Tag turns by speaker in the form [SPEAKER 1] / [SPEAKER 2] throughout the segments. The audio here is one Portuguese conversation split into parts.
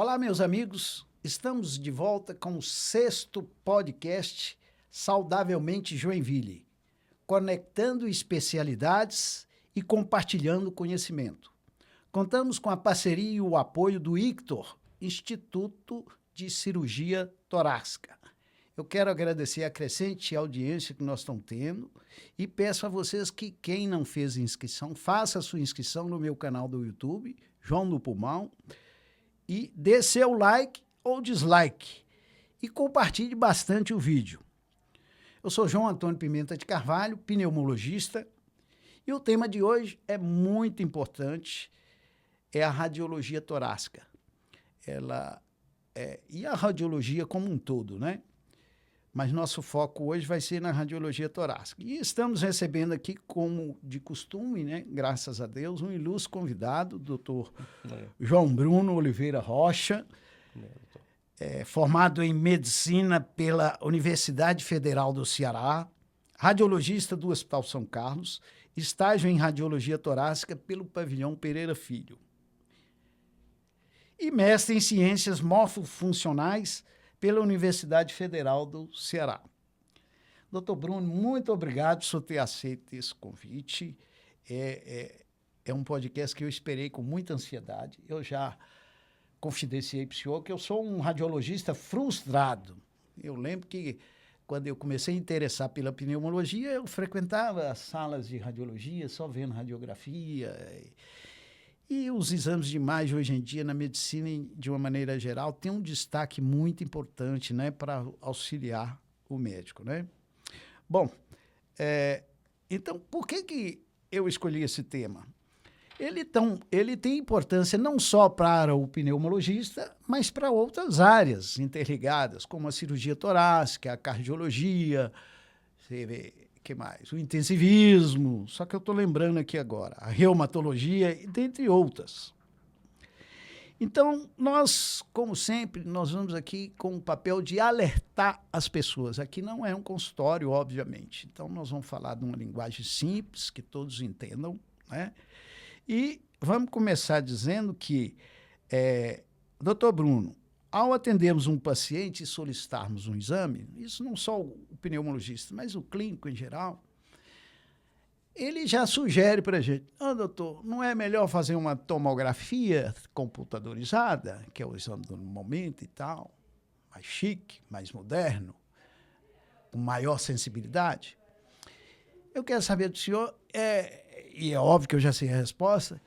[SPEAKER 1] Olá, meus amigos. Estamos de volta com o 6º podcast Saudavelmente Joinville, conectando especialidades e compartilhando conhecimento. Contamos com a parceria e o apoio do ICTOR, Instituto de Cirurgia Torácica. Eu quero agradecer a crescente audiência que nós estamos tendo e peço a vocês que quem não fez inscrição, faça a sua inscrição no meu canal do YouTube, João do Pulmão, e dê seu like ou dislike e compartilhe bastante o vídeo. Eu sou João Antônio Pimenta de Carvalho, pneumologista, e o tema de hoje é muito importante, é a radiologia torácica. E a radiologia como um todo, né? Mas nosso foco hoje vai ser na radiologia torácica. E estamos recebendo aqui, como de costume, né, graças a Deus, um ilustre convidado, o doutor João Bruno Oliveira Rocha, formado em medicina pela Universidade Federal do Ceará, radiologista do Hospital São Carlos, estágio em radiologia torácica pelo Pavilhão Pereira Filho. E mestre em ciências morfofuncionais pela Universidade Federal do Ceará. Doutor Bruno, muito obrigado por ter aceito esse convite. É um podcast que eu esperei com muita ansiedade. Eu já confidenciei para o senhor que eu sou um radiologista frustrado. Eu lembro que, quando eu comecei a interessar pela pneumologia, eu frequentava as salas de radiologia, só vendo radiografia. E os exames de imagem, hoje em dia, na medicina, de uma maneira geral, tem um destaque muito importante, né, para auxiliar o médico, né? Bom, então, por que eu escolhi esse tema? Ele tem importância não só para o pneumologista, mas para outras áreas interligadas, como a cirurgia torácica, a cardiologia, você vê, que mais? O intensivismo, só que eu estou lembrando aqui agora, a reumatologia, dentre outras. Então, nós, como sempre, nós vamos aqui com o papel de alertar as pessoas. Aqui não é um consultório, obviamente. Então, nós vamos falar de uma linguagem simples, que todos entendam, né? E vamos começar dizendo que, doutor Bruno, ao atendermos um paciente e solicitarmos um exame, isso não só o pneumologista, mas o clínico em geral, ele já sugere para a gente, doutor, não é melhor fazer uma tomografia computadorizada, que é o exame do momento e tal, mais chique, mais moderno, com maior sensibilidade? Eu quero saber do senhor, e é óbvio que eu já sei a resposta,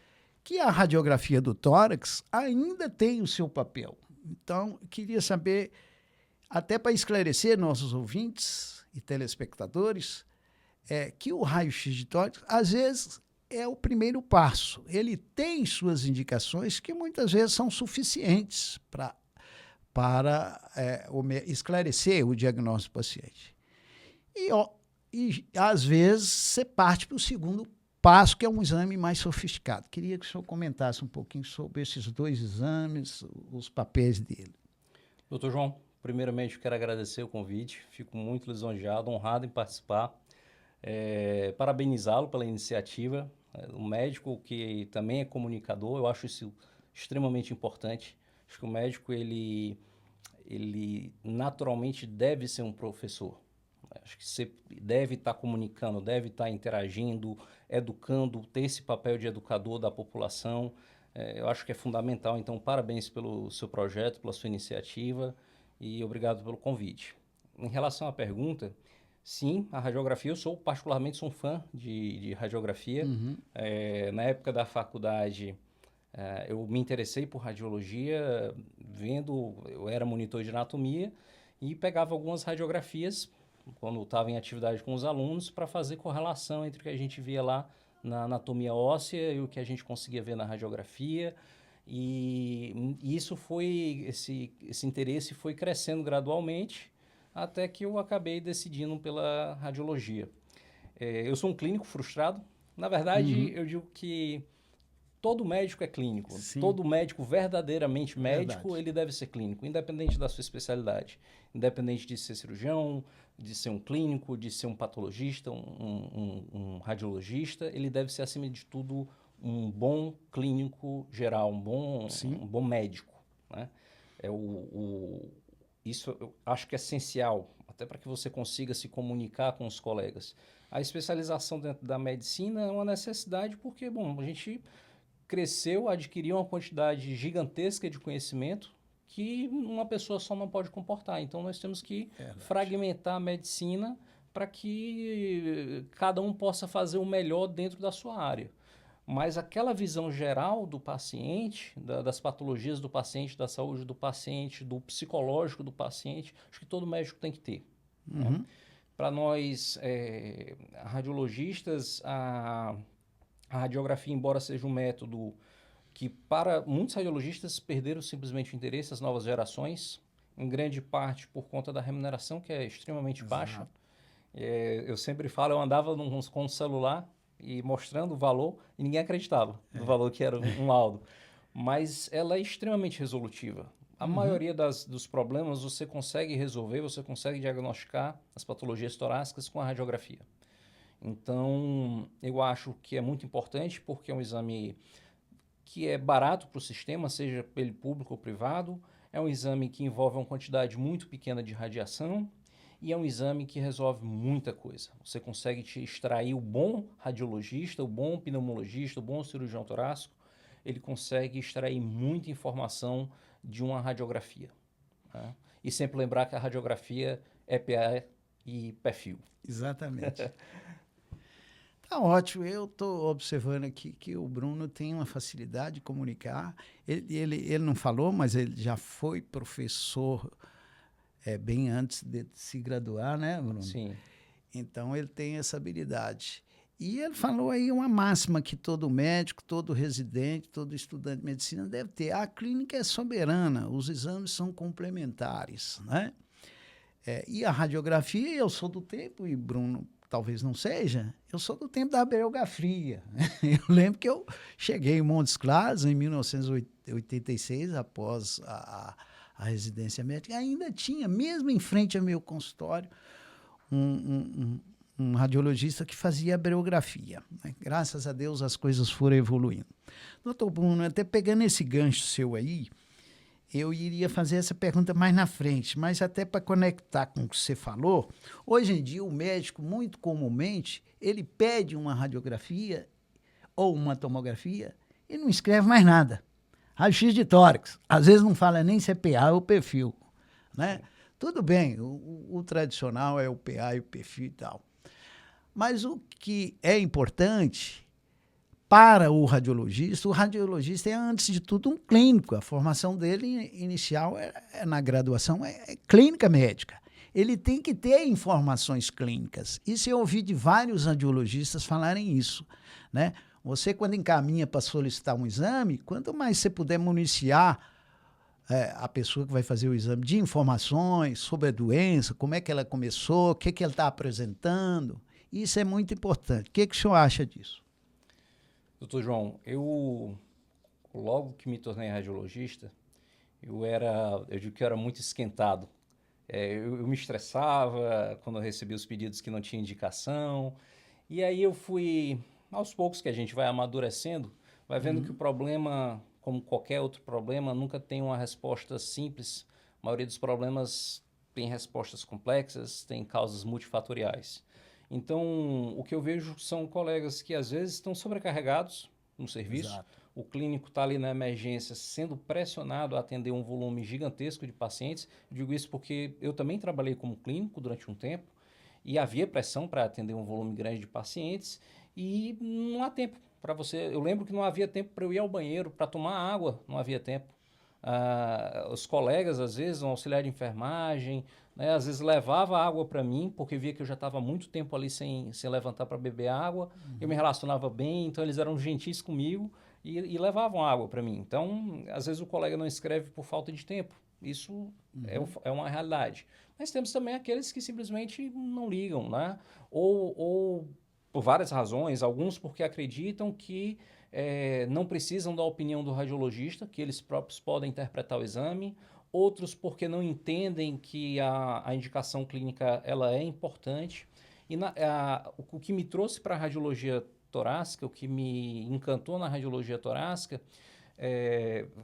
[SPEAKER 1] que a radiografia do tórax ainda tem o seu papel. Então, eu queria saber, até para esclarecer nossos ouvintes e telespectadores, que o raio-x de tórax, às vezes, é o primeiro passo. Ele tem suas indicações que muitas vezes são suficientes para esclarecer o diagnóstico do paciente. E às vezes, você parte para o segundo passo, que é um exame mais sofisticado. Queria que o senhor comentasse um pouquinho sobre esses dois exames, os papéis dele.
[SPEAKER 2] Doutor João, primeiramente eu quero agradecer o convite, fico muito lisonjeado, honrado em participar, parabenizá-lo pela iniciativa, um médico que também é comunicador, eu acho isso extremamente importante. Acho que o médico, ele naturalmente deve ser um professor. Acho que você deve estar comunicando, deve estar interagindo, educando, ter esse papel de educador da população. Eu acho que é fundamental. Então, parabéns pelo seu projeto, pela sua iniciativa e obrigado pelo convite. Em relação à pergunta, sim, a radiografia, eu particularmente sou um fã de radiografia.
[SPEAKER 1] Uhum.
[SPEAKER 2] Na época da faculdade, eu me interessei por radiologia, eu era monitor de anatomia e pegava algumas radiografias quando estava em atividade com os alunos, para fazer correlação entre o que a gente via lá na anatomia óssea e o que a gente conseguia ver na radiografia. E isso esse interesse foi crescendo gradualmente, até que eu acabei decidindo pela radiologia. Eu sou um clínico frustrado. Na verdade, eu digo que todo médico é clínico.
[SPEAKER 1] Sim.
[SPEAKER 2] Todo médico verdadeiramente médico,
[SPEAKER 1] Verdade.
[SPEAKER 2] ele deve ser clínico, independente da sua especialidade. Independente de ser cirurgião, de ser um clínico, de ser um patologista, um radiologista, ele deve ser, acima de tudo, um bom clínico geral, um bom médico, né? Isso eu acho que é essencial, até para que você consiga se comunicar com os colegas. A especialização dentro da medicina é uma necessidade porque, bom, a gente cresceu, adquiriu uma quantidade gigantesca de conhecimento que uma pessoa só não pode comportar. Então, nós temos que fragmentar a medicina para que cada um possa fazer o melhor dentro da sua área. Mas aquela visão geral do paciente, das patologias do paciente, da saúde do paciente, do psicológico do paciente, acho que todo médico tem que ter. Né? Para nós, radiologistas, a radiografia, embora seja um método que para muitos radiologistas perderam simplesmente o interesse, as novas gerações, em grande parte por conta da remuneração, que é extremamente baixa. Eu sempre falo, eu andava com um celular e mostrando o valor, e ninguém acreditava do valor que era um laudo. Mas ela é extremamente resolutiva. A maioria dos problemas você consegue resolver, você consegue diagnosticar as patologias torácicas com a radiografia. Então, eu acho que é muito importante porque é um exame que é barato para o sistema, seja ele público ou privado, é um exame que envolve uma quantidade muito pequena de radiação e é um exame que resolve muita coisa. Você consegue te extrair o bom radiologista, o bom pneumologista, o bom cirurgião torácico, ele consegue extrair muita informação de uma radiografia. Né? E sempre lembrar que a radiografia é PA e pé-fio.
[SPEAKER 1] Exatamente. Tá ótimo. Eu estou observando aqui que o Bruno tem uma facilidade de comunicar. Ele não falou, mas ele já foi professor bem antes de se graduar, né, Bruno?
[SPEAKER 2] Sim.
[SPEAKER 1] Então, ele tem essa habilidade. E ele falou aí uma máxima que todo médico, todo residente, todo estudante de medicina deve ter. A clínica é soberana, os exames são complementares, né? E a radiografia, eu sou do tempo, e Bruno talvez não seja, eu sou do tempo da aberografia. Eu lembro que eu cheguei em Montes Claros em 1986, após a residência médica, ainda tinha, mesmo em frente ao meu consultório, um radiologista que fazia aberografia. Né? Graças a Deus as coisas foram evoluindo. Doutor Bruno, até pegando esse gancho seu aí, eu iria fazer essa pergunta mais na frente, mas até para conectar com o que você falou, hoje em dia o médico, muito comumente, ele pede uma radiografia ou uma tomografia e não escreve mais nada. Raio-X de tórax, às vezes não fala nem se é PA ou perfil, né? Tudo bem, o tradicional é o PA e o perfil e tal. Mas o que é importante para o radiologista é, antes de tudo, um clínico. A formação dele inicial na graduação é clínica médica. Ele tem que ter informações clínicas. Isso eu ouvi de vários radiologistas falarem isso, né? Você, quando encaminha para solicitar um exame, quanto mais você puder municiar a pessoa que vai fazer o exame de informações sobre a doença, como é que ela começou, o que ela está apresentando, isso é muito importante. O que o senhor acha disso?
[SPEAKER 2] Doutor João, logo que me tornei radiologista, eu digo que eu era muito esquentado. Eu me estressava quando eu recebia os pedidos que não tinha indicação, e aí eu fui, aos poucos que a gente vai amadurecendo, vai vendo que o problema, como qualquer outro problema, nunca tem uma resposta simples. A maioria dos problemas tem respostas complexas, tem causas multifatoriais. Então, o que eu vejo são colegas que às vezes estão sobrecarregados no serviço. Exato. O clínico está ali na emergência sendo pressionado a atender um volume gigantesco de pacientes. Eu digo isso porque eu também trabalhei como clínico durante um tempo e havia pressão para atender um volume grande de pacientes e não há tempo para você. Eu lembro que não havia tempo para eu ir ao banheiro, para tomar água, não havia tempo. Os colegas, às vezes, um auxiliar de enfermagem, né, às vezes levava água para mim, porque via que eu já estava muito tempo ali sem levantar para beber água. Eu me relacionava bem, então eles eram gentis comigo e levavam água para mim. Então, às vezes o colega não escreve por falta de tempo. Isso é uma realidade. Mas temos também aqueles que simplesmente não ligam, né? Ou por várias razões, alguns porque acreditam que não precisam da opinião do radiologista, que eles próprios podem interpretar o exame, outros porque não entendem que a indicação clínica ela é importante. E o que me trouxe para a radiologia torácica, o que me encantou na radiologia torácica,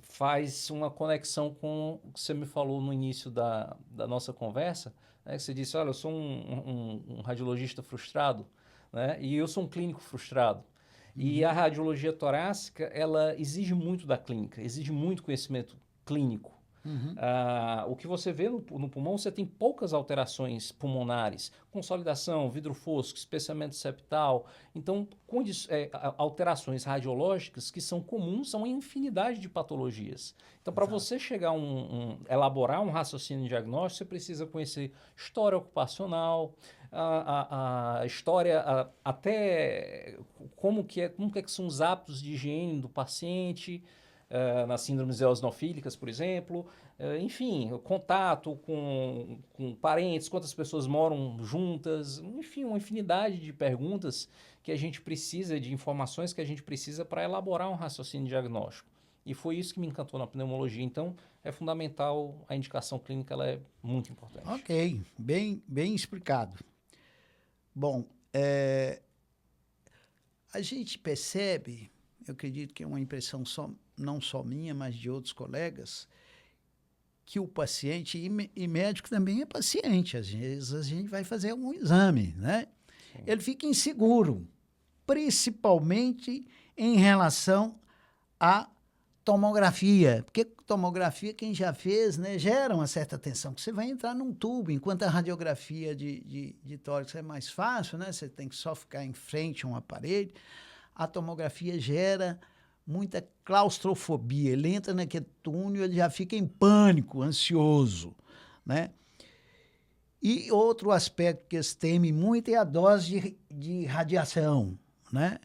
[SPEAKER 2] faz uma conexão com o que você me falou no início da nossa conversa, né? Você disse, olha, eu sou um radiologista frustrado, né? E eu sou um clínico frustrado. E a radiologia torácica, ela exige muito da clínica, exige muito conhecimento clínico. O que você vê no pulmão, você tem poucas alterações pulmonares, consolidação, vidro fosco, espessamento septal. Então, alterações radiológicas que são comuns a uma infinidade de patologias. Então, para você chegar elaborar um raciocínio diagnóstico, você precisa conhecer história ocupacional, a história, até como que são os hábitos de higiene do paciente, nas síndromes eosinofílicas, por exemplo. Enfim, o contato com parentes, quantas pessoas moram juntas, enfim, uma infinidade de perguntas que a gente precisa, de informações que a gente precisa para elaborar um raciocínio diagnóstico. E foi isso que me encantou na pneumologia. Então, é fundamental, a indicação clínica ela é muito importante.
[SPEAKER 1] Ok, bem explicado. Bom, a gente percebe, eu acredito que é uma impressão não só minha, mas de outros colegas, que o paciente, e médico também é paciente, às vezes a gente vai fazer um exame, né? Sim. Ele fica inseguro, principalmente em relação à tomografia, porque tomografia, quem já fez, né, gera uma certa tensão, que você vai entrar num tubo, enquanto a radiografia de tórax é mais fácil, né, você tem que só ficar em frente a um aparelho, a tomografia gera muita claustrofobia, ele entra naquele túnel, ele já fica em pânico, ansioso, né? E outro aspecto que eles temem muito é a dose de radiação, né?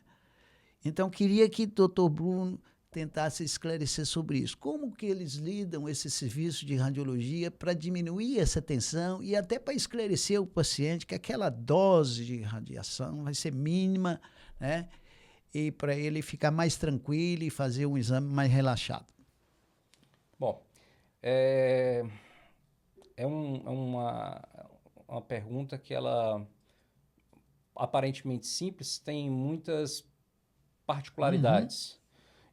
[SPEAKER 1] Então, queria que o doutor Bruno tentasse esclarecer sobre isso. Como que eles lidam esse serviço de radiologia para diminuir essa tensão e até para esclarecer o paciente que aquela dose de radiação vai ser mínima, né? E para ele ficar mais tranquilo e fazer um exame mais relaxado.
[SPEAKER 2] Bom, é uma pergunta que ela aparentemente simples, tem muitas particularidades.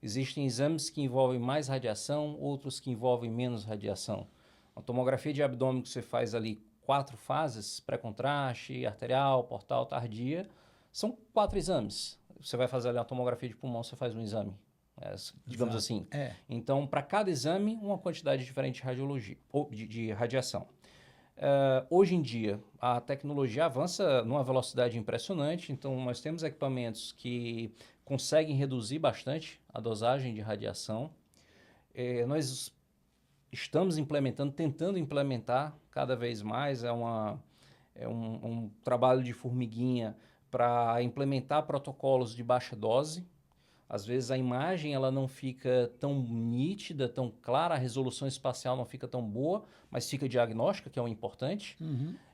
[SPEAKER 2] Existem exames que envolvem mais radiação, outros que envolvem menos radiação. A tomografia de abdômen que você faz ali 4 fases, pré-contraste, arterial, portal, tardia, são 4 exames. Você vai fazer ali uma tomografia de pulmão, você faz um exame, digamos assim. Então, para cada exame, uma quantidade diferente de radiologia, ou de radiação. Hoje em dia, a tecnologia avança numa velocidade impressionante, então nós temos equipamentos que conseguem reduzir bastante a dosagem de radiação. Nós estamos tentando implementar cada vez mais, um trabalho de formiguinha para implementar protocolos de baixa dose. Às vezes a imagem ela não fica tão nítida, tão clara, a resolução espacial não fica tão boa, mas fica diagnóstica, que é o importante.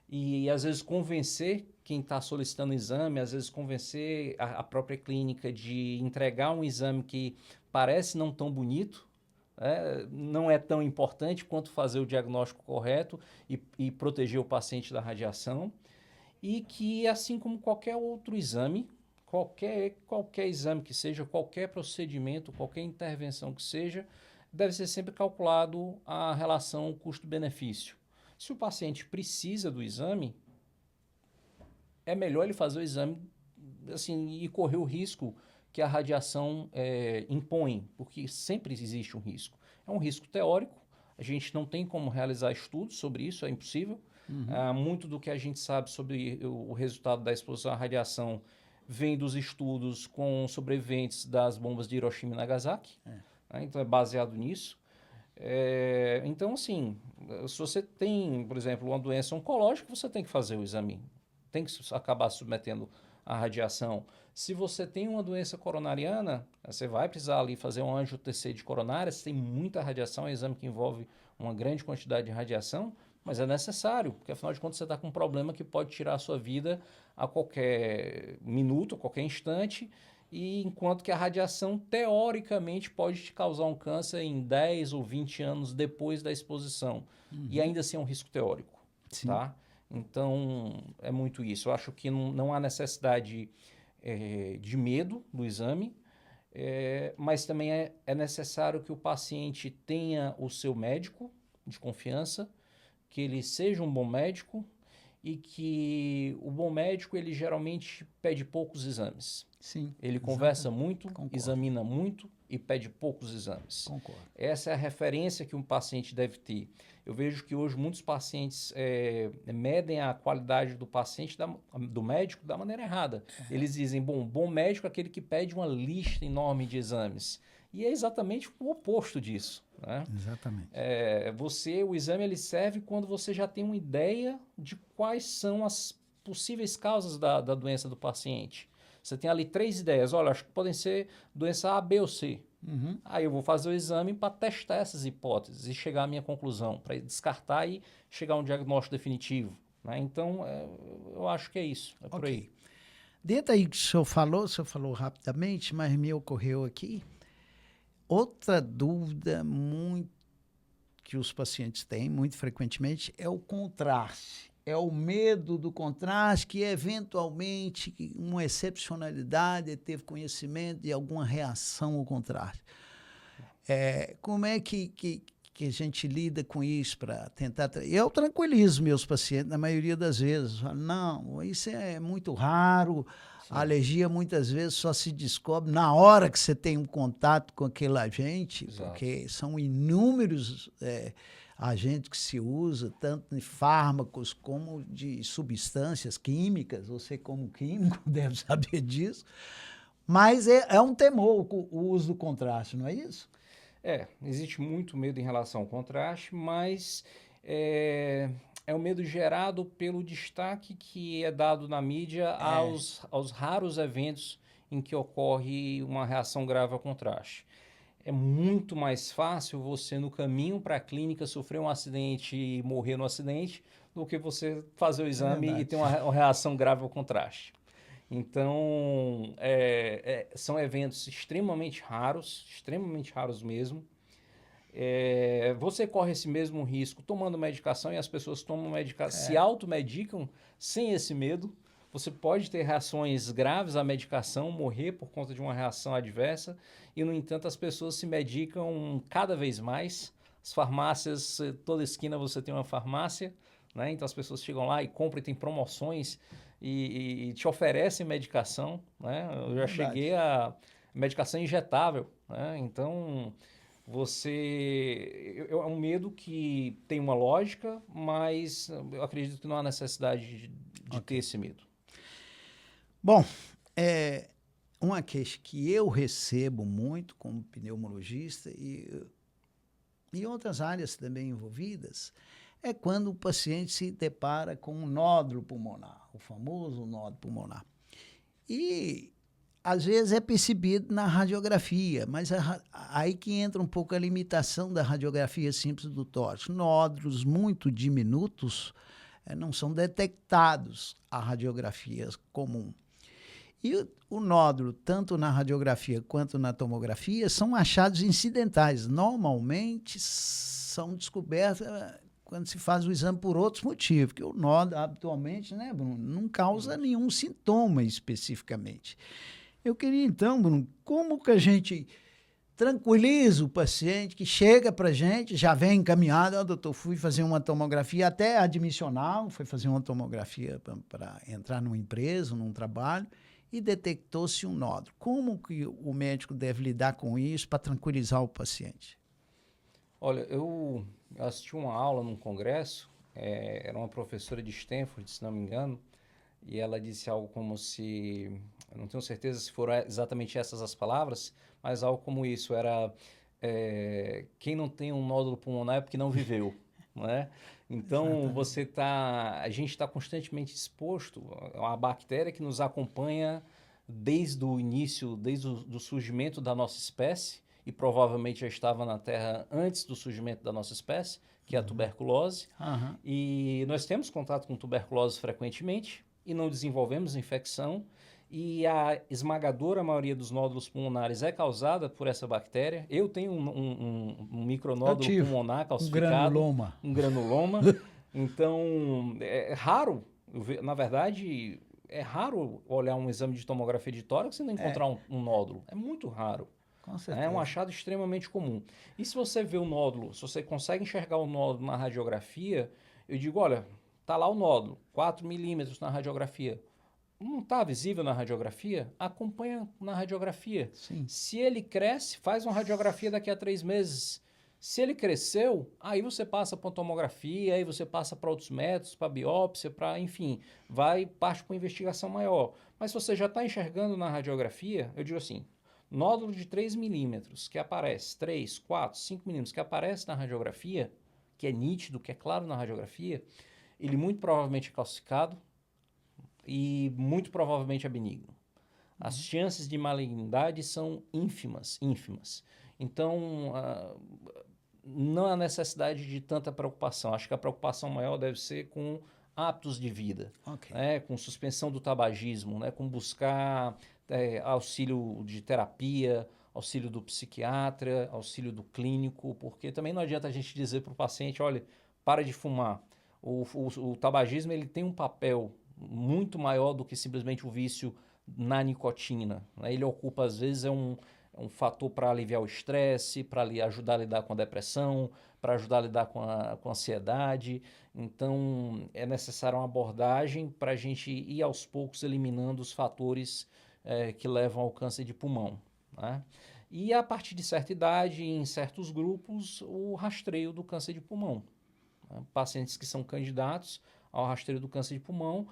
[SPEAKER 2] E às vezes convencer quem está solicitando o exame, às vezes convencer a própria clínica de entregar um exame que parece não tão bonito, não é tão importante quanto fazer o diagnóstico correto e proteger o paciente da radiação. E que, assim como qualquer outro exame, qualquer exame que seja, qualquer procedimento, qualquer intervenção que seja, deve ser sempre calculado a relação custo-benefício. Se o paciente precisa do exame, é melhor ele fazer o exame assim, e correr o risco que a radiação impõe, porque sempre existe um risco. É um risco teórico, a gente não tem como realizar estudos sobre isso, é impossível. Muito do que a gente sabe sobre o resultado da exposição à radiação vem dos estudos com sobreviventes das bombas de Hiroshima e Nagasaki. Então é baseado nisso. Então, assim, se você tem, por exemplo, uma doença oncológica, você tem que fazer o exame, tem que acabar submetendo à radiação. Se você tem uma doença coronariana, você vai precisar ali fazer um angio-TC de coronária, se tem muita radiação, é um exame que envolve uma grande quantidade de radiação, mas é necessário, porque afinal de contas você está com um problema que pode tirar a sua vida a qualquer minuto, a qualquer instante, e enquanto que a radiação, teoricamente, pode te causar um câncer em 10 ou 20 anos depois da exposição. E ainda assim é um risco teórico. Tá? Então, é muito isso. Eu acho que não há necessidade de medo do exame. Mas também é necessário que o paciente tenha o seu médico de confiança, que ele seja um bom médico e que o bom médico, ele geralmente pede poucos exames.
[SPEAKER 1] Sim.
[SPEAKER 2] Ele conversa muito,
[SPEAKER 1] Concordo.
[SPEAKER 2] examina muito e pede poucos exames.
[SPEAKER 1] Concordo.
[SPEAKER 2] Essa é a referência que um paciente deve ter. Eu vejo que hoje muitos pacientes medem a qualidade do paciente, do médico, da maneira errada. Eles dizem, bom médico é aquele que pede uma lista enorme de exames. E é exatamente o oposto disso, né?
[SPEAKER 1] Exatamente.
[SPEAKER 2] O exame ele serve quando você já tem uma ideia de quais são as possíveis causas da doença do paciente. Você tem ali 3 ideias. Olha, acho que podem ser doença A, B ou C.
[SPEAKER 1] Uhum.
[SPEAKER 2] Aí eu vou fazer o exame para testar essas hipóteses e chegar à minha conclusão, para descartar e chegar a um diagnóstico definitivo, né? Então, eu acho que é isso, por aí.
[SPEAKER 1] Dentro aí que o senhor falou rapidamente, mas me ocorreu aqui, outra dúvida muito que os pacientes têm, muito frequentemente, é o contraste. É o medo do contraste, que eventualmente, uma excepcionalidade, teve conhecimento de alguma reação ao contraste. Como é que a gente lida com isso para tentar... Eu tranquilizo meus pacientes, na maioria das vezes. Falo, não, isso é muito raro. Sim. A alergia, muitas vezes, só se descobre na hora que você tem um contato com aquele agente, exato, porque são inúmeros agentes que se usa, tanto de fármacos como de substâncias químicas. Você, como químico, deve saber disso. Mas é um temor o uso do contraste, não é isso?
[SPEAKER 2] Existe muito medo em relação ao contraste, mas é um medo gerado pelo destaque que é dado na mídia aos raros eventos em que ocorre uma reação grave ao contraste. É muito mais fácil você, no caminho para a clínica, sofrer um acidente e morrer no acidente do que você fazer o exame e ter uma reação grave ao contraste. Então, são eventos extremamente raros mesmo. Você corre esse mesmo risco tomando medicação e as pessoas tomam medicação, se automedicam sem esse medo. Você pode ter reações graves à medicação, morrer por conta de uma reação adversa e, no entanto, as pessoas se medicam cada vez mais. As farmácias, toda esquina você tem uma farmácia, né? Então as pessoas chegam lá e compram e tem promoções e te oferecem medicação, né? Eu já cheguei a medicação injetável, né? Então... é um medo que tem uma lógica, mas eu acredito que não há necessidade de ter esse medo.
[SPEAKER 1] Bom, uma queixa que eu recebo muito como pneumologista e outras áreas também envolvidas é quando o paciente se depara com um nódulo pulmonar, o famoso nódulo pulmonar. E às vezes é percebido na radiografia, mas aí que entra um pouco a limitação da radiografia simples do tórax. Nódulos muito diminutos não são detectados a radiografia comum. E o nódulo, tanto na radiografia quanto na tomografia, são achados incidentais. Normalmente são descobertos quando se faz o exame por outros motivos, porque o nódulo, habitualmente, né, Bruno, não causa nenhum sintoma especificamente. Eu queria, então, Bruno, como que a gente tranquiliza o paciente que chega para a gente, já vem encaminhado, doutor, fui fazer uma tomografia até admissional, foi fazer uma tomografia para entrar numa empresa, num trabalho, e detectou-se um nódulo. Como que o médico deve lidar com isso para tranquilizar o paciente?
[SPEAKER 2] Olha, eu assisti uma aula num congresso, era uma professora de Stanford, se não me engano, e ela disse algo como se, eu não tenho certeza se foram exatamente essas as palavras, mas algo como isso, era quem não tem um nódulo pulmonar é porque não viveu, né? Então, a gente está constantemente exposto a uma bactéria que nos acompanha desde o início, desde o surgimento da nossa espécie, e provavelmente já estava na Terra antes do surgimento da nossa espécie, que é a tuberculose. E nós temos contato com tuberculose frequentemente e não desenvolvemos infecção. E a esmagadora maioria dos nódulos pulmonares é causada por essa bactéria. Eu tenho um micronódulo pulmonar calcificado. Um granuloma. Então, é raro. Na verdade, é raro olhar um exame de tomografia de tórax e não encontrar um nódulo. É muito raro.
[SPEAKER 1] Com certeza.
[SPEAKER 2] É um achado extremamente comum. E se você vê o nódulo, se você consegue enxergar o nódulo na radiografia, eu digo, olha, tá lá o nódulo, 4 milímetros na radiografia. Não está visível na radiografia? Acompanha na radiografia.
[SPEAKER 1] Sim.
[SPEAKER 2] Se ele cresce, faz uma radiografia daqui a 3 meses. Se ele cresceu, aí você passa para tomografia, aí você passa para outros métodos, para biópsia, para, enfim, parte para uma investigação maior. Mas se você já está enxergando na radiografia, eu digo assim, nódulo de 3 milímetros que aparece, 3, 4, 5 milímetros que aparece na radiografia, que é nítido, que é claro na radiografia, ele muito provavelmente é calcificado e muito provavelmente é benigno. As chances de malignidade são ínfimas, ínfimas. Então, não há necessidade de tanta preocupação. Acho que a preocupação maior deve ser com hábitos de vida, né? Com suspensão do tabagismo, né? Com buscar auxílio de terapia, auxílio do psiquiatra, auxílio do clínico, porque também não adianta a gente dizer para o paciente, olha, para de fumar. O tabagismo ele tem um papel muito maior do que simplesmente o vício na nicotina, né? Ele ocupa, às vezes, um fator para aliviar o estresse, para ajudar a lidar com a depressão, para ajudar a lidar com a ansiedade. Então, é necessária uma abordagem para a gente ir aos poucos eliminando os fatores que levam ao câncer de pulmão, né? E a partir de certa idade, em certos grupos, o rastreio do câncer de pulmão, né? Pacientes que são candidatos ao rastreio do câncer de pulmão,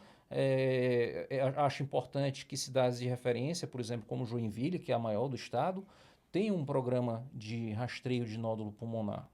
[SPEAKER 2] acho importante que cidades de referência, por exemplo, como Joinville, que é a maior do estado, tenham um programa de rastreio de nódulo pulmonar.